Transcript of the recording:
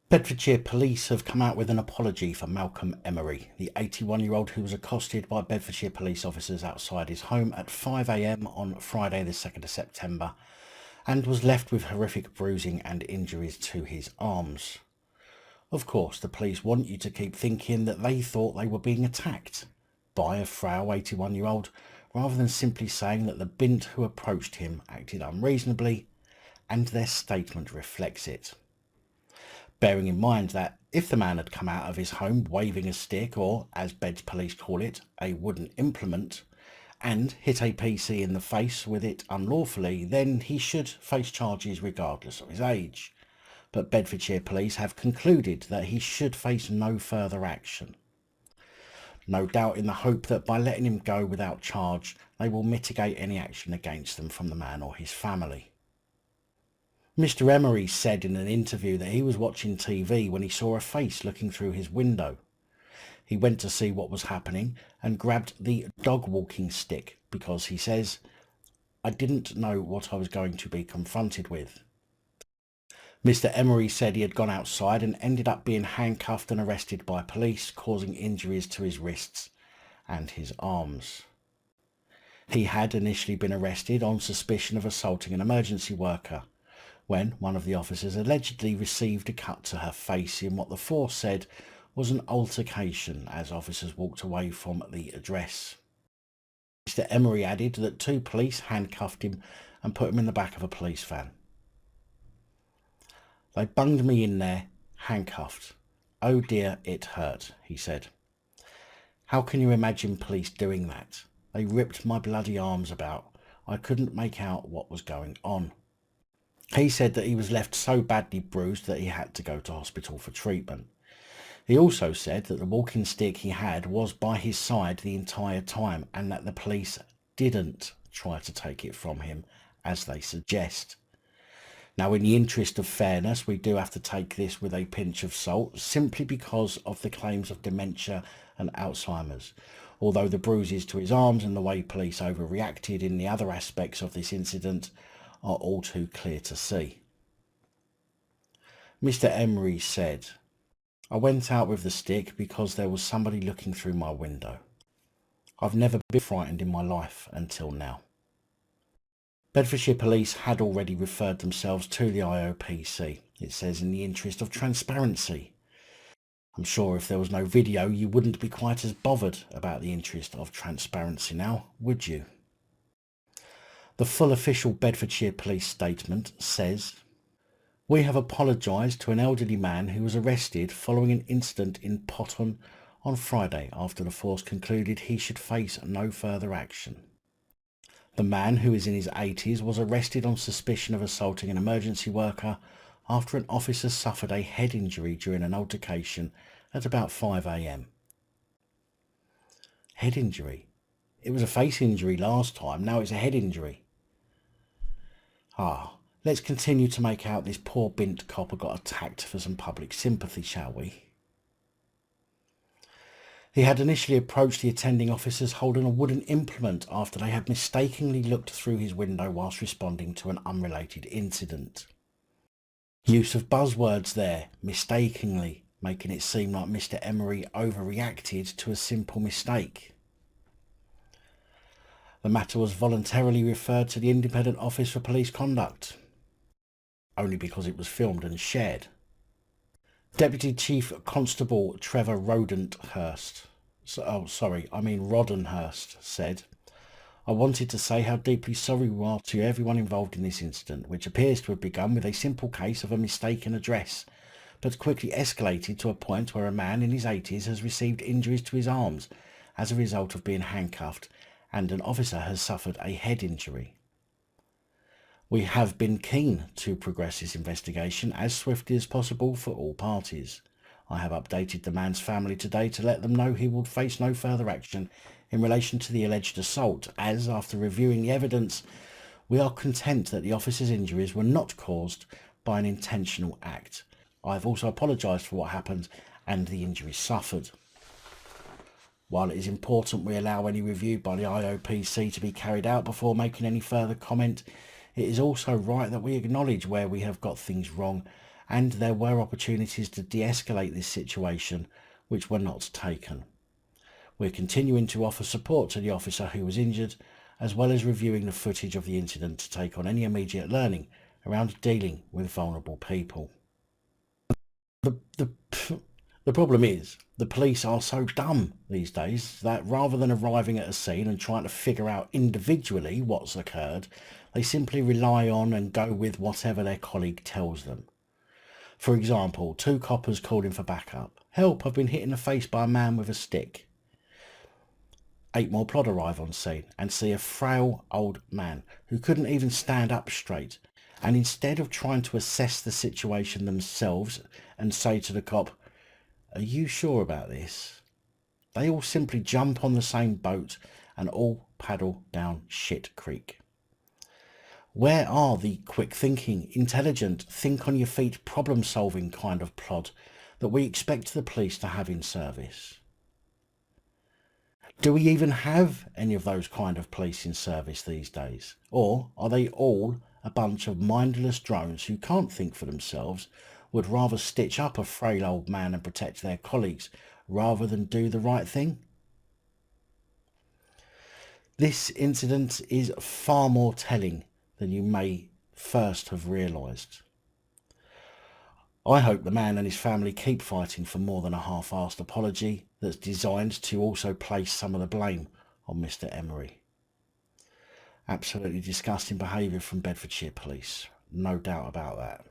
Bedfordshire police have come out with an apology for Malcolm Emery, the 81-year-old who was accosted by Bedfordshire police officers outside his home at 5 a.m. on Friday the 2nd of September and was left with horrific bruising and injuries to his arms. Of course, the police want you to keep thinking that they thought they were being attacked by a frail 81-year-old rather than simply saying that the bint who approached him acted unreasonably, and their statement reflects it. Bearing in mind that if the man had come out of his home waving a stick, or as Beds police call it, a wooden implement, and hit a PC in the face with it unlawfully, then he should face charges regardless of his age. But Bedfordshire police have concluded that he should face no further action. No doubt in the hope that by letting him go without charge, they will mitigate any action against them from the man or his family. Mr. Emery said in an interview that he was watching TV when he saw a face looking through his window. He went to see what was happening and grabbed the dog walking stick because, he says, "I didn't know what I was going to be confronted with." Mr. Emery said he had gone outside and ended up being handcuffed and arrested by police, causing injuries to his wrists and his arms. He had initially been arrested on suspicion of assaulting an emergency worker, when one of the officers allegedly received a cut to her face in what the force said was an altercation as officers walked away from the address. Mr. Emery added that 2 police handcuffed him and put him in the back of a police van. "They bunged me in there, handcuffed. Oh dear, it hurt," he said. "How can you imagine police doing that? They ripped my bloody arms about. I couldn't make out what was going on." He said that he was left so badly bruised that he had to go to hospital for treatment. He also said that the walking stick he had was by his side the entire time and that the police didn't try to take it from him, as they suggest. Now, in the interest of fairness, we do have to take this with a pinch of salt, simply because of the claims of dementia and Alzheimer's, although the bruises to his arms and the way police overreacted in the other aspects of this incident are all too clear to see. Mr. Emery said, "I went out with the stick because there was somebody looking through my window. I've never been frightened in my life until now." Bedfordshire police had already referred themselves to the IOPC. It says, "in the interest of transparency." I'm sure if there was no video, you wouldn't be quite as bothered about the interest of transparency now, would you? The full official Bedfordshire police statement says, "We have apologised to an elderly man who was arrested following an incident in Potton on Friday after the force concluded he should face no further action. The man, who is in his 80s, was arrested on suspicion of assaulting an emergency worker after an officer suffered a head injury during an altercation at about 5 a.m. Head injury? It was a face injury last time, now it's a head injury. Let's continue to make out this poor bint copper got attacked for some public sympathy, shall we? He had initially approached the attending officers holding a wooden implement after they had mistakenly looked through his window whilst responding to an unrelated incident. Use of buzzwords there, mistakenly, making it seem like Mr. Emery overreacted to a simple mistake. The matter was voluntarily referred to the Independent Office for Police Conduct, only because it was filmed and shared. Deputy Chief Constable Trevor Rodenhurst said, "I wanted to say how deeply sorry we are to everyone involved in this incident, which appears to have begun with a simple case of a mistaken address, but quickly escalated to a point where a man in his 80s has received injuries to his arms as a result of being handcuffed, and an officer has suffered a head injury. We have been keen to progress this investigation as swiftly as possible for all parties. I have updated the man's family today to let them know he will face no further action in relation to the alleged assault, as, after reviewing the evidence, we are content that the officer's injuries were not caused by an intentional act. I have also apologised for what happened and the injuries suffered. While it is important we allow any review by the IOPC to be carried out before making any further comment, it is also right that we acknowledge where we have got things wrong and there were opportunities to de-escalate this situation which were not taken. We're continuing to offer support to the officer who was injured, as well as reviewing the footage of the incident to take on any immediate learning around dealing with vulnerable people. The problem is, the police are so dumb these days that rather than arriving at a scene and trying to figure out individually what's occurred, they simply rely on and go with whatever their colleague tells them. For example, 2 coppers called in for backup. "Help, I've been hit in the face by a man with a stick." 8 more plod arrive on scene and see a frail old man who couldn't even stand up straight, and instead of trying to assess the situation themselves and say to the cop, "Are you sure about this?" they all simply jump on the same boat and all paddle down shit creek. Where are the quick thinking, intelligent, think on your feet, problem solving kind of plod that we expect the police to have in service? Do we even have any of those kind of police in service these days? Or are they all a bunch of mindless drones who can't think for themselves, would rather stitch up a frail old man and protect their colleagues rather than do the right thing? This incident is far more telling than you may first have realised. I hope the man and his family keep fighting for more than a half-assed apology that's designed to also place some of the blame on Mr. Emery. Absolutely disgusting behaviour from Bedfordshire police, no doubt about that.